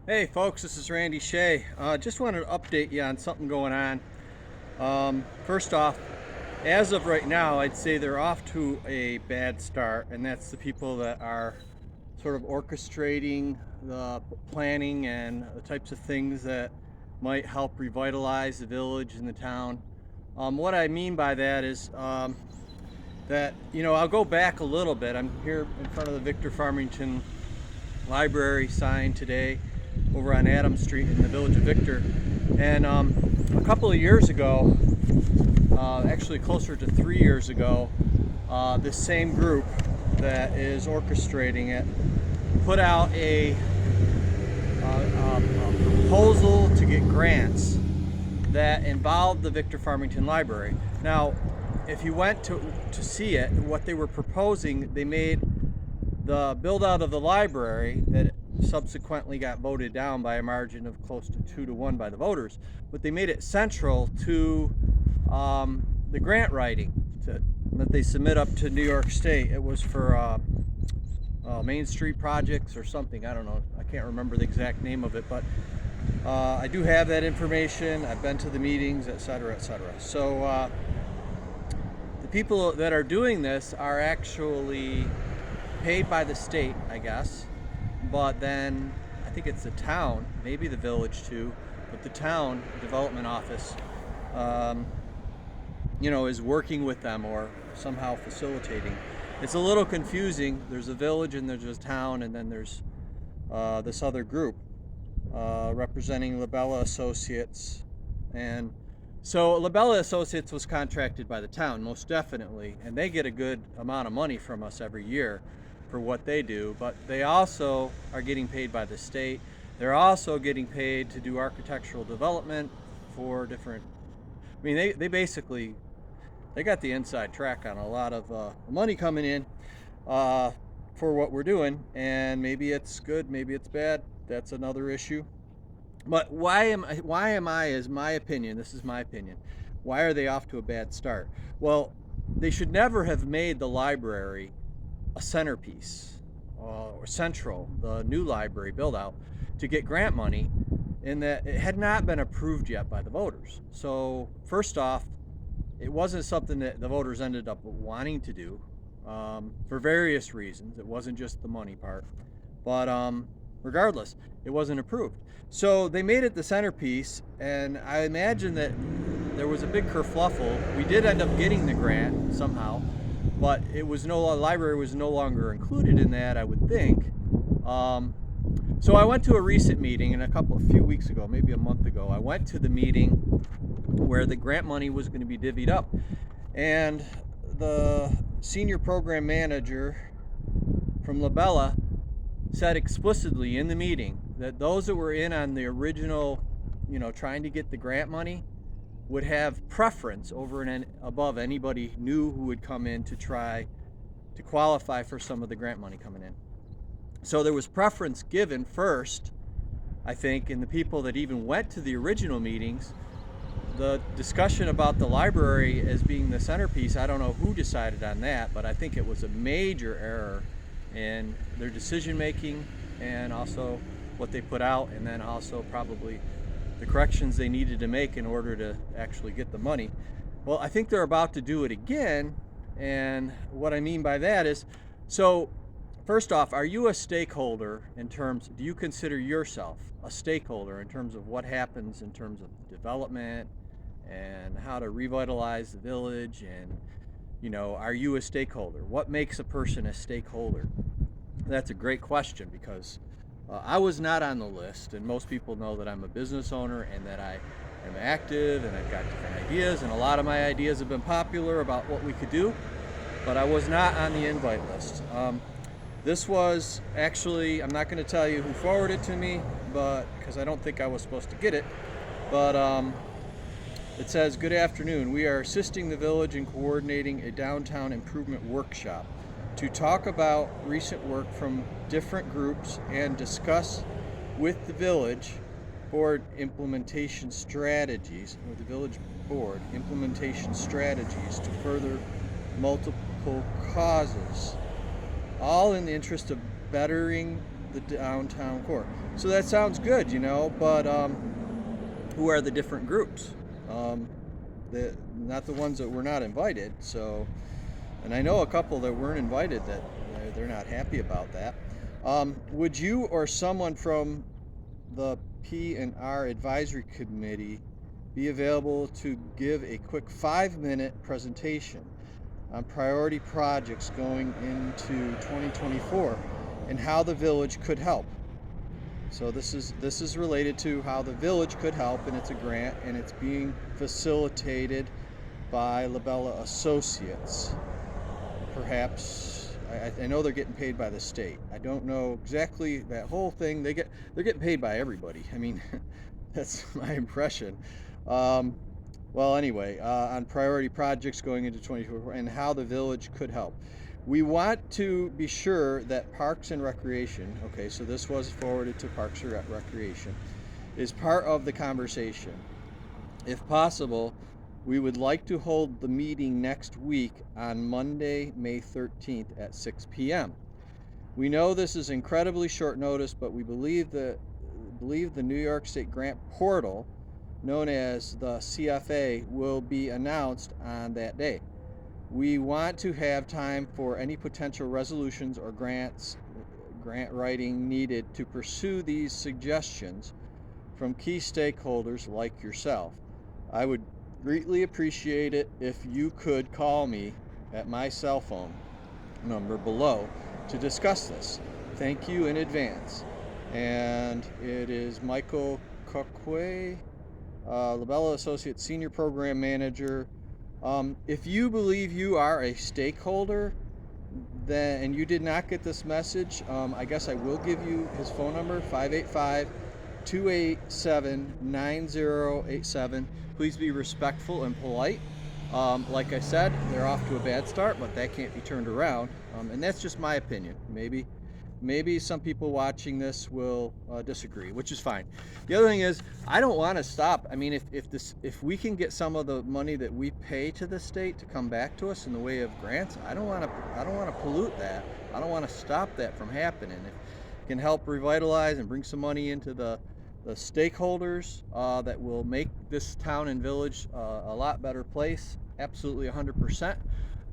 Hey folks, this is Randy Shea. Just wanted to update you on something going on. First off, as of right now, I'd say they're off to a bad start, and that's the people that are sort of orchestrating the planning and the types of things that might help revitalize the village and the town. What I mean by that is I'll go back a little bit. I'm here in front of the Victor Farmington Library sign today over on Adams Street in the village of Victor. And a couple of years ago, actually closer to 3 years ago, this same group that is orchestrating it put out a proposal to get grants that involved the Victor Farmington Library. Now, if you went to see it, what they were proposing, they made the build out of the library that subsequently got voted down by a margin of close to 2-1 by the voters, but they made it central to the grant writing that they submit up to New York State. It was for Main Street projects or something. I don't know. I can't remember the exact name of it, but I do have that information. I've been to the meetings, etc., etc. So the people that are doing this are actually paid by the state, I guess, but then I think it's the town, maybe the village too, but the town development office, is working with them or somehow facilitating. It's a little confusing. There's a village and there's a town, and then there's this other group representing Labella Associates. And so Labella Associates was contracted by the town, most definitely, and they get a good amount of money from us every year for what they do, but they also are getting paid by the state. They're also getting paid to do architectural development for different, they basically, they got the inside track on a lot of money coming in for what we're doing, and maybe it's good, maybe it's bad. That's another issue. But why am I, is my opinion, this is my opinion, why are they off to a bad start? Well, they should never have made the library a centerpiece or central, the new library build out, to get grant money, in that it had not been approved yet by the voters. So first off, it wasn't something that the voters ended up wanting to do for various reasons. It wasn't just the money part, but regardless, it wasn't approved. So they made it the centerpiece, and I imagine that there was a big kerfluffle. We did end up getting the grant somehow, but the library was no longer included in that, I would think. So I went to a recent meeting, and a few weeks ago, maybe a month ago, I went to the meeting where the grant money was going to be divvied up, and the senior program manager from Labella said explicitly in the meeting that those that were in on the original, trying to get the grant money, would have preference over and above anybody new who would come in to try to qualify for some of the grant money coming in. So there was preference given first, I think, in the people that even went to the original meetings. The discussion about the library as being the centerpiece, I don't know who decided on that, but I think it was a major error in their decision making, and also what they put out, and then also probably the corrections they needed to make in order to actually get the money. Well, I think they're about to do it again, and what I mean by that is, so first off, are you a stakeholder do you consider yourself a stakeholder in terms of what happens in terms of development and how to revitalize the village? And are you a stakeholder? What makes a person a stakeholder? That's a great question, because I was not on the list, and most people know that I'm a business owner and that I am active and I've got different ideas, and a lot of my ideas have been popular about what we could do, but I was not on the invite list. This was actually, I'm not going to tell you who forwarded it to me, but because I don't think I was supposed to get it, but it says, "Good afternoon. We are assisting the village in coordinating a downtown improvement workshop to talk about recent work from different groups and discuss with the village board implementation strategies, or the village board implementation strategies to further multiple causes, all in the interest of bettering the downtown core. So that sounds good, but who are the different groups? Not the ones that were not invited. So, and I know a couple that weren't invited that they're not happy about that. Would you or someone from the P&R Advisory Committee be available to give a quick 5-minute presentation on priority projects going into 2024 and how the village could help? So this is related to how the village could help, and it's a grant, and it's being facilitated by Labella Associates. Perhaps I know they're getting paid by the state. I don't know exactly that whole thing. They're getting paid by everybody. I mean, that's my impression. Well, anyway, on priority projects going into 2024 and how the village could help. We want to be sure that Parks and Recreation, okay, so this was forwarded to Parks and Recreation, is part of the conversation. If possible, we would like to hold the meeting next week on Monday, May 13th at 6 p.m. We know this is incredibly short notice, but we believe the New York State grant portal, known as the CFA, will be announced on that day. We want to have time for any potential resolutions or grant writing needed to pursue these suggestions from key stakeholders like yourself. I would greatly appreciate it if you could call me at my cell phone number below to discuss this. Thank you in advance. And it is Michael Coquay, Labella Associate Senior Program Manager. If you believe you are a stakeholder and you did not get this message, I guess I will give you his phone number, 585-287-9087. Please be respectful and polite. Like I said, they're off to a bad start, but that can't be turned around. And that's just my opinion. Maybe some people watching this will disagree, which is fine. The other thing is, I don't want to stop. I mean, if we can get some of the money that we pay to the state to come back to us in the way of grants, I don't want to pollute that. I don't want to stop that from happening. If it can help revitalize and bring some money into the stakeholders that will make this town and village a lot better place, absolutely 100%.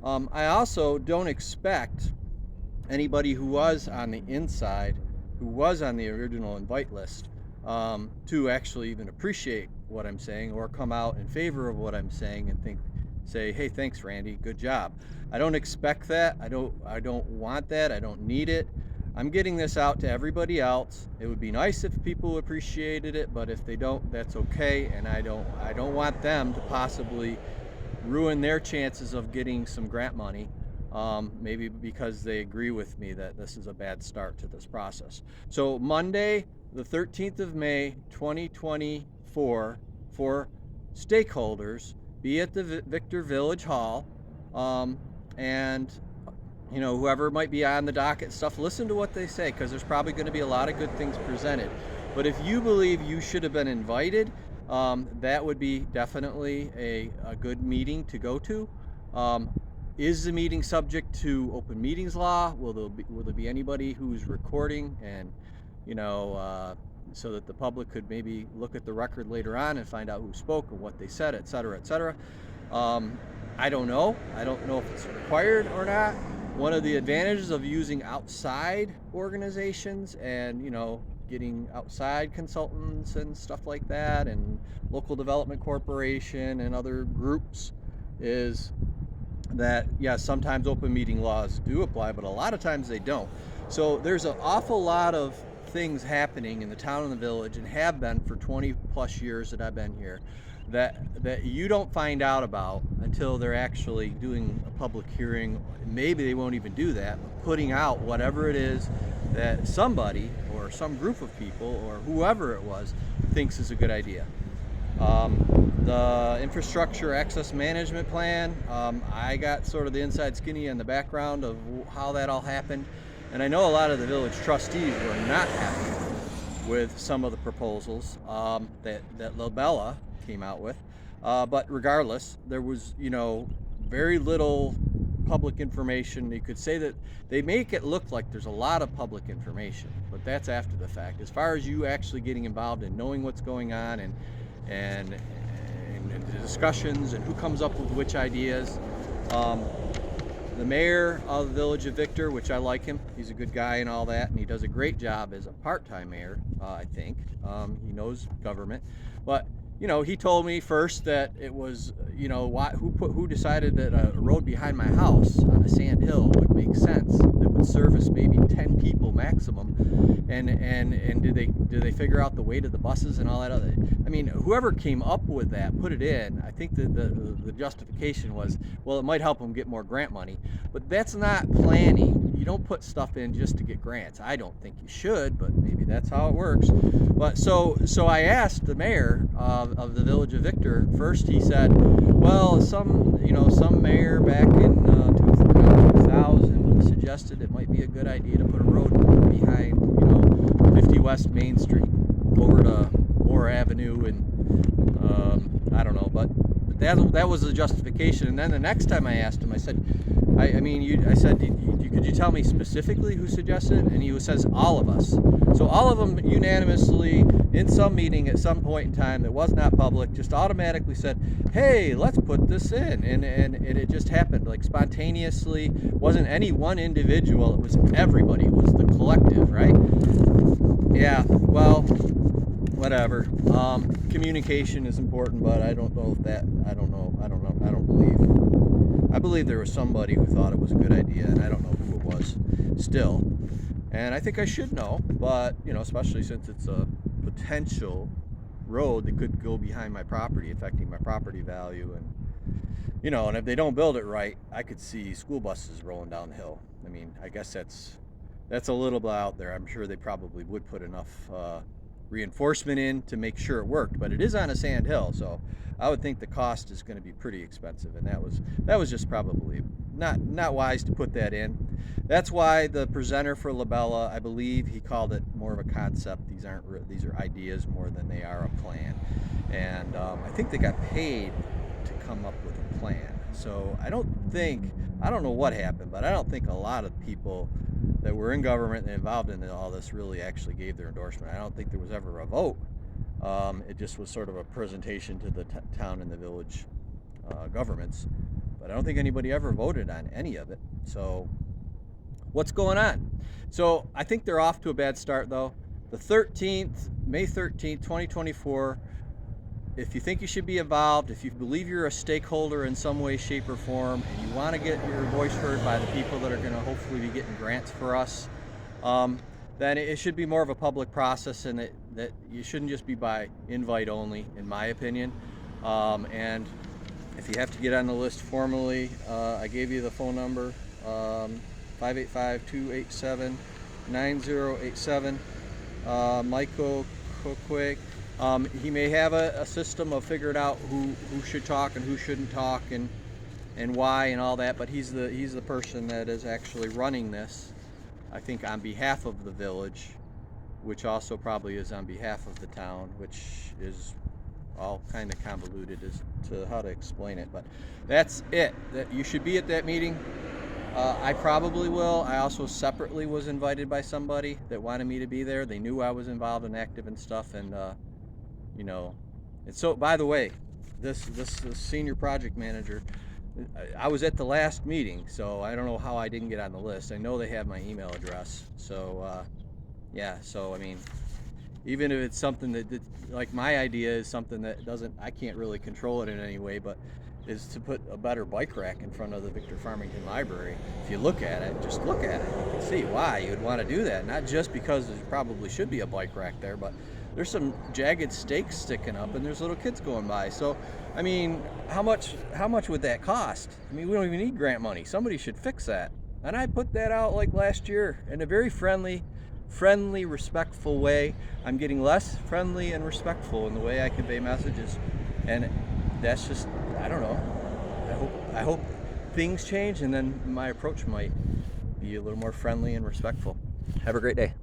I also don't expect anybody who was on the inside, who was on the original invite list, to actually even appreciate what I'm saying or come out in favor of what I'm saying and say, hey, thanks, Randy, good job. I don't expect that. I don't want that. I don't need it. I'm getting this out to everybody else. It would be nice if people appreciated it, but if they don't, that's okay. And I don't want them to possibly ruin their chances of getting some grant money. Maybe because they agree with me that this is a bad start to this process. So Monday, the 13th of May, 2024, for stakeholders, be at the Victor Village Hall, and whoever might be on the docket stuff, listen to what they say, because there's probably going to be a lot of good things presented. But if you believe you should have been invited, that would be definitely a good meeting to go to. Is the meeting subject to open meetings law? Will there be anybody who's recording and, so that the public could maybe look at the record later on and find out who spoke and what they said, et cetera, et cetera. I don't know. I don't know if it's required or not. One of the advantages of using outside organizations and, getting outside consultants and stuff like that, and local development corporation and other groups, is that, yeah, sometimes open meeting laws do apply, but a lot of times they don't. So there's an awful lot of things happening in the town and the village, and have been for 20 plus years that I've been here, that you don't find out about until they're actually doing a public hearing. Maybe they won't even do that, but putting out whatever it is that somebody or some group of people or whoever it was thinks is a good idea. The infrastructure access management plan, I got sort of the inside skinny on the background of how that all happened, and I know a lot of the village trustees were not happy with some of the proposals that Labella came out with, but regardless, there was very little public information. You could say that they make it look like there's a lot of public information, but that's after the fact. As far as you actually getting involved and knowing what's going on and the discussions and who comes up with which ideas. The mayor of the village of Victor, which I like him, he's a good guy and all that, and he does a great job as a part-time mayor, I think. He knows government, but he told me first that it was, who decided that a road behind my house on a sand hill would make sense, that would service maybe 10 people maximum, and did they figure out the weight of the buses and all that other? I mean, whoever came up with that, put it in. I think that the justification was, well, it might help them get more grant money, but that's not planning. You don't put stuff in just to get grants. I don't think you should, but maybe that's how it works. But so I asked the mayor of the village of Victor. First, he said, well, some mayor back in 2000 suggested it might be a good idea to put a road behind 50 West Main Street over to Moore Avenue, and I don't know, but that was the justification. And then the next time I asked him, I said, could you tell me specifically who suggested it? And he says, all of us. So all of them unanimously, in some meeting at some point in time that was not public, just automatically said, hey, let's put this in. And it just happened, like spontaneously. It wasn't any one individual, it was everybody. It was the collective, right? Yeah, well, whatever. Communication is important, but I don't know if that, I believe there was somebody who thought it was a good idea, and I don't know who it was still. And I think I should know, but, especially since it's a potential road that could go behind my property, affecting my property value. And, and if they don't build it right, I could see school buses rolling down the hill. I mean, I guess that's a little bit out there. I'm sure they probably would put enough reinforcement in to make sure it worked, but it is on a sand hill, so I would think the cost is going to be pretty expensive, and that was just probably not wise to put that in. That's why the presenter for Labella, I believe he called it more of a concept. These are ideas more than they are a plan, and I think they got paid to come up with a plan. So I don't know what happened, but I don't think a lot of people that were in government and involved in all this really actually gave their endorsement. I don't think there was ever a vote. It just was sort of a presentation to the town and the village governments, but I don't think anybody ever voted on any of it. So what's going on? So I think they're off to a bad start, though. The 13th, May 13th, 2024, if you think you should be involved, if you believe you're a stakeholder in some way, shape, or form, and you want to get your voice heard by the people that are going to hopefully be getting grants for us, then it should be more of a public process, and that you shouldn't just be by invite only, in my opinion. And if you have to get on the list formally, I gave you the phone number, 585-287-9087. Michael Coquick. He may have a system of figuring out who should talk and who shouldn't talk and why and all that, but he's the person that is actually running this, I think, on behalf of the village, which also probably is on behalf of the town, which is all kind of convoluted as to how to explain it, but that's it. That you should be at that meeting. I probably will. I also separately was invited by somebody that wanted me to be there. They knew I was involved and active and stuff, and and so, by the way, this senior project manager, I was at the last meeting, so I don't know how I didn't get on the list. I know they have my email address, so yeah. So I mean, even if it's something that like my idea is something that I can't really control it in any way, but is to put a better bike rack in front of the Victor Farmington Library. If you look at it, just look at it, you can see why you would want to do that. Not just because there probably should be a bike rack there, but there's some jagged stakes sticking up and there's little kids going by. So, I mean, how much would that cost? I mean, we don't even need grant money. Somebody should fix that. And I put that out like last year in a very friendly, respectful way. I'm getting less friendly and respectful in the way I convey messages. And that's just, I don't know. I hope things change, and then my approach might be a little more friendly and respectful. Have a great day.